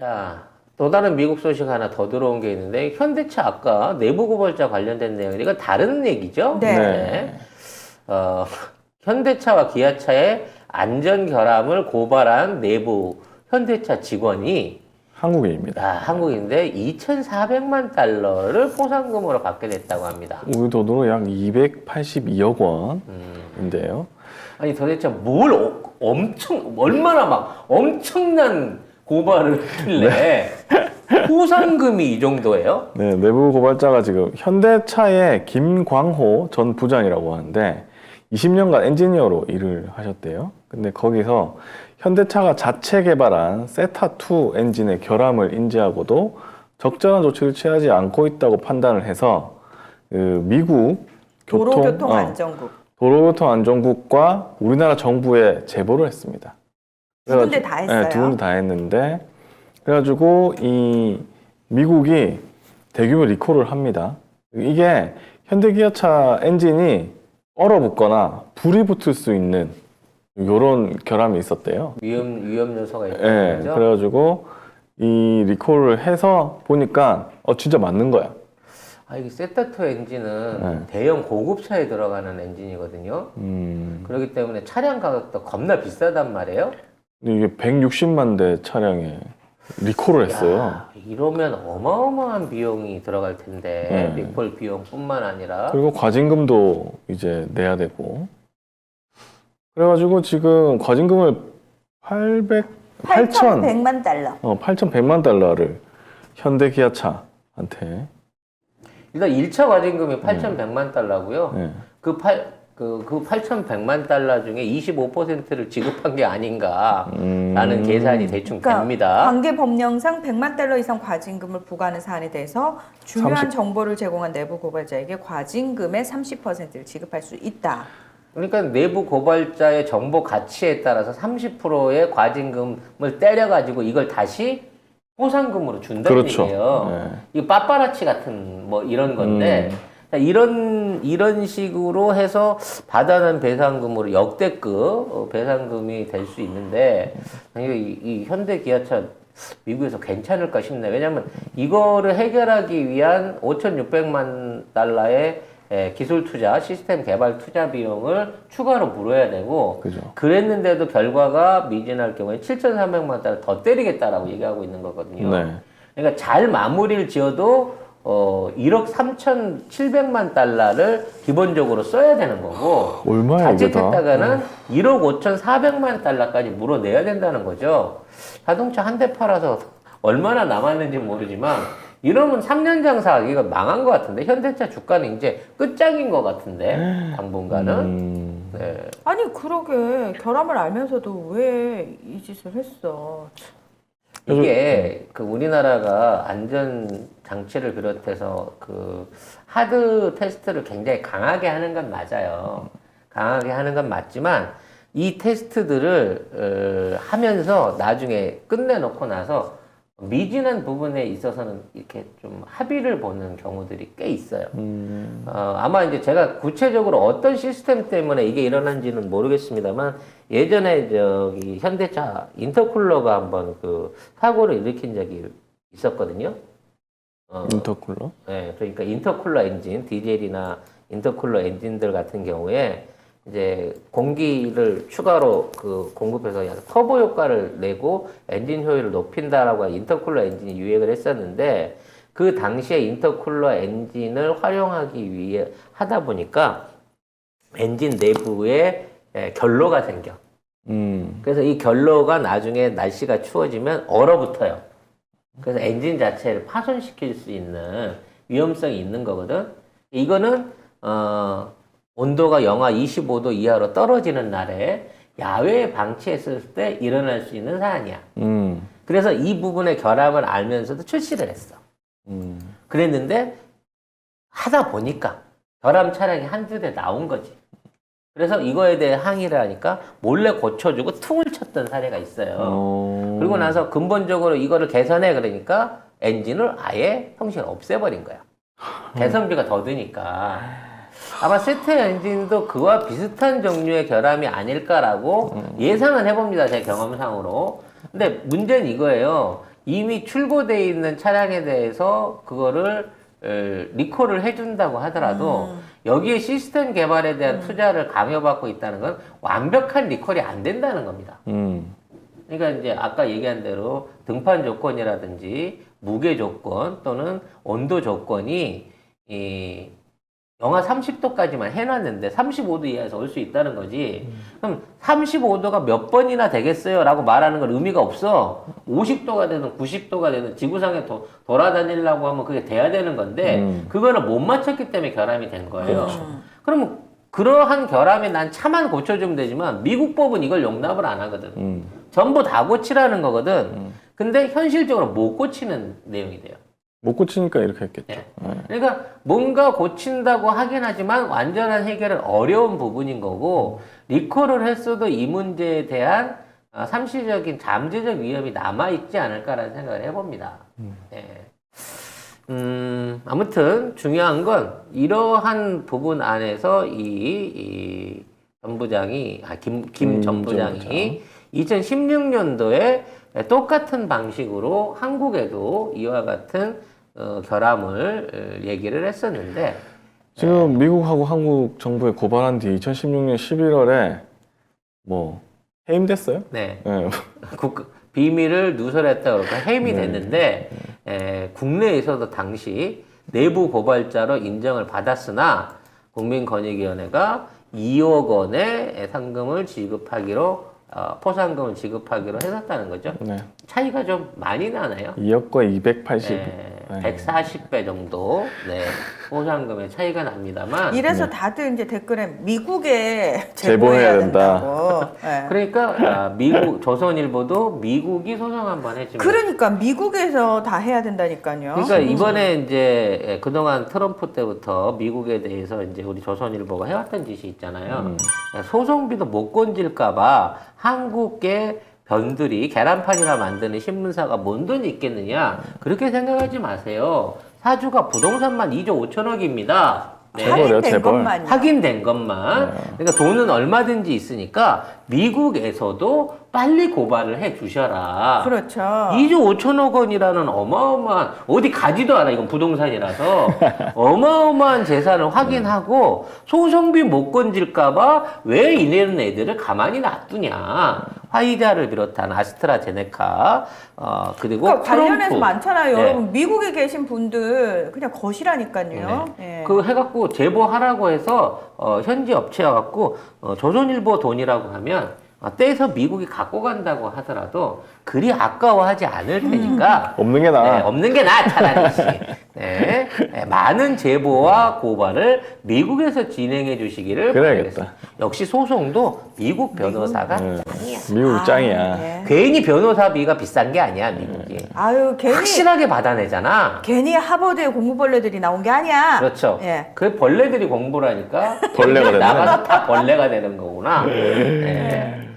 자, 또 다른 미국 소식 하나 더 들어온 게 있는데, 현대차 아까 내부 고발자 관련된 내용, 이건 다른 얘기죠? 네. 어, 현대차와 기아차의 안전 결함을 고발한 내부 현대차 직원이 한국인입니다. 한국인데 2,400만 달러를 포상금으로 받게 됐다고 합니다. 우리 돈으로 약 282억 원인데요. 아니 도대체 뭘 얼마나 막 엄청난 고발을 했길래 포상금이 이 정도예요? 네, 내부 고발자가 지금 현대차의 김광호 전 부장이라고 하는데 20년간 엔지니어로 일을 하셨대요. 근데 거기서 현대차가 자체 개발한 세타2 엔진의 결함을 인지하고도 적절한 조치를 취하지 않고 있다고 판단을 해서 미국 도로교통안전국과 우리나라 정부에 제보를 했습니다. 두 군데 다 했어요? 네, 두 군데 다 했는데 그래가지고 이 미국이 대규모 리콜을 합니다. 이게 현대기아차 엔진이 얼어붙거나 불이 붙을 수 있는 이런 결함이 있었대요. 위험 요소가 있다는 네, 거죠? 그래가지고 이 리콜을 해서 보니까 진짜 맞는 거야. 이게 세타2 엔진은 네. 대형 고급차에 들어가는 엔진이거든요. 그렇기 때문에 차량 가격도 겁나 비싸단 말이에요. 근데 이게 160만 대 차량에 리콜을 했어요. 야, 이러면 어마어마한 비용이 들어갈 텐데 네. 리콜 비용뿐만 아니라 그리고 과징금도 이제 내야 되고. 그래가지고 지금 과징금을 8,100만 달러. 8,100만 달러를 현대기아차한테. 일단 1차 과징금이 8,100만 달러고요. 네. 그 8,100만 달러 중에 25%를 지급한 게 아닌가라는 계산이 대충 됩니다. 관계 법령상 100만 달러 이상 과징금을 부과하는 사안에 대해서 중요한 30. 정보를 제공한 내부 고발자에게 과징금의 30%를 지급할 수 있다. 그러니까 내부 고발자의 정보 가치에 따라서 30%의 과징금을 때려가지고 이걸 다시 포상금으로 준다는 그렇죠. 얘기예요. 네. 이거 빠빠라치 같은 뭐 이런 건데 이런 식으로 해서 받아낸 배상금으로 역대급 배상금이 될 수 있는데 이 현대 기아차 미국에서 괜찮을까 싶네. 왜냐하면 이거를 해결하기 위한 5,600만 달러의 기술 투자, 시스템 개발 투자 비용을 추가로 물어야 되고 그죠. 그랬는데도 결과가 미진할 경우에 7,300만 달러 더 때리겠다라고 얘기하고 있는 거거든요. 네. 그러니까 잘 마무리를 지어도 1억 3,700만 달러를 기본적으로 써야 되는 거고 얼마야, 이게 다? 자칫했다가는 1억 5,400만 달러까지 물어내야 된다는 거죠. 자동차 한 대 팔아서 얼마나 남았는지 모르지만 이러면 3년 장사하기가 망한 것 같은데 현대차 주가는 이제 끝장인 것 같은데 당분간은 네. 아니 그러게 결함을 알면서도 왜 이 짓을 했어. 이게 그 우리나라가 안전 장치를 비롯해서 그 하드 테스트를 굉장히 강하게 하는 건 맞아요. 강하게 하는 건 맞지만 이 테스트들을 하면서 나중에 끝내놓고 나서 미진한 부분에 있어서는 이렇게 좀 합의를 보는 경우들이 꽤 있어요. 아마 이제 제가 구체적으로 어떤 시스템 때문에 이게 일어난지는 모르겠습니다만 예전에 저기 현대차 인터쿨러가 한번 그 사고를 일으킨 적이 있었거든요. 인터쿨러? 네, 그러니까 인터쿨러 엔진, 디젤이나 인터쿨러 엔진들 같은 경우에 이제 공기를 추가로 그 공급해서 약간 터보 효과를 내고 엔진 효율을 높인다라고 하는 인터쿨러 엔진이 유행을 했었는데 그 당시에 인터쿨러 엔진을 활용하기 위해 하다 보니까 엔진 내부에 결로가 생겨. 그래서 이 결로가 나중에 날씨가 추워지면 얼어붙어요. 그래서 엔진 자체를 파손시킬 수 있는 위험성이 있는 거거든. 이거는 온도가 영하 25도 이하로 떨어지는 날에 야외에 방치했을 때 일어날 수 있는 사안이야. 그래서 이 부분의 결함을 알면서도 출시를 했어. 그랬는데 하다 보니까 결함 차량이 한두 대 나온 거지. 그래서 이거에 대해 항의를 하니까 몰래 고쳐주고 퉁을 쳤던 사례가 있어요. 그리고 나서 근본적으로 이거를 개선해 그러니까 엔진을 아예 평생 없애버린 거야. 개선비가 더 드니까. 아마 세트 엔진도 그와 비슷한 종류의 결함이 아닐까라고 예상은 해봅니다. 제 경험상으로. 근데 문제는 이거예요. 이미 출고돼 있는 차량에 대해서 그거를 리콜을 해준다고 하더라도 여기에 시스템 개발에 대한 투자를 강요받고 있다는 건 완벽한 리콜이 안 된다는 겁니다. 그러니까 이제 아까 얘기한 대로 등판 조건이라든지 무게 조건 또는 온도 조건이 이 영하 30도까지만 해놨는데 35도 이하에서 올 수 있다는 거지. 그럼 35도가 몇 번이나 되겠어요? 라고 말하는 건 의미가 없어. 50도가 되든 90도가 되든 지구상에 돌아다니려고 하면 그게 돼야 되는 건데 그거는 못 맞췄기 때문에 결함이 된 거예요. 그러면 그러한 결함에 난 차만 고쳐주면 되지만 미국 법은 이걸 용납을 안 하거든. 전부 다 고치라는 거거든. 근데 현실적으로 못 고치는 내용이 돼요. 못 고치니까 이렇게 했겠죠. 네. 그러니까 뭔가 고친다고 하긴 하지만 완전한 해결은 어려운 부분인 거고 리콜을 했어도 이 문제에 대한 상시적인 잠재적 위험이 남아있지 않을까라는 생각을 해봅니다. 네. 아무튼 중요한 건 이러한 부분 안에서 이 전부장이 김 전부장이 2016년도에 똑같은 방식으로 한국에도 이와 같은 결함을 얘기를 했었는데 지금 미국하고 한국 정부에 고발한 뒤 2016년 11월에 뭐 해임됐어요? 네. 네. 비밀을 누설했다 그러니까 해임이 됐는데 국내에서도 당시 내부 고발자로 인정을 받았으나 국민권익위원회가 2억 원의 상금을 지급하기로 포상금을 지급하기로 했었다는 거죠. 네. 차이가 좀 많이 나나요? 2억과 280. 140배 정도 포상금의 차이가 납니다만 이래서 다들 이제 댓글에 미국에 제보해야 제보해야 된다. 된다고. 네. 그러니까 미국 조선일보도 미국이 소송 한번 해주면 그러니까 미국에서 다 해야 된다니까요. 그러니까 이번에 이제 그동안 트럼프 때부터 미국에 대해서 이제 우리 조선일보가 해왔던 짓이 있잖아요. 소송비도 못 건질까봐 한국계 변들이 계란판이나 만드는 신문사가 뭔 돈이 있겠느냐 그렇게 생각하지 마세요. 사주가 부동산만 2조 5천억입니다. 재벌이요, 재벌. 확인된 것만. 그러니까 돈은 얼마든지 있으니까 미국에서도 빨리 고발을 해 주셔라. 그렇죠. 2조 5천억 원이라는 어마어마한 어디 가지도 않아. 이건 부동산이라서 어마어마한 재산을 확인하고 소송비 못 건질까봐 왜 이런 애들을 가만히 놔두냐. 화이자를 비롯한 아스트라제네카 그리고 그러니까 관련해서 트럼프. 많잖아요. 네. 여러분 미국에 계신 분들 그냥 거시라니까요. 예. 그 해갖고 제보하라고 해서 현지 업체와 갖고 조선일보 돈이라고 하면 떼서 미국이 갖고 간다고 하더라도 그리 아까워하지 않을 테니까 없는 게 나아. 네, 없는 게 나아 차라리. 네. 많은 제보와 고발을 미국에서 진행해 주시기를 그래야겠다. 바라겠습니다. 역시 소송도 미국 변호사가 짱이야. 미국 짱이야. 예. 괜히 변호사비가 비싼 게 아니야 미국이. 아유 확실하게 받아내잖아. 괜히 하버드에 공부벌레들이 나온 게 아니야. 그렇죠. 예. 그 벌레들이 공부를 하니까 벌레가 됐네. 나가서 다 벌레가 되는 거구나. 네.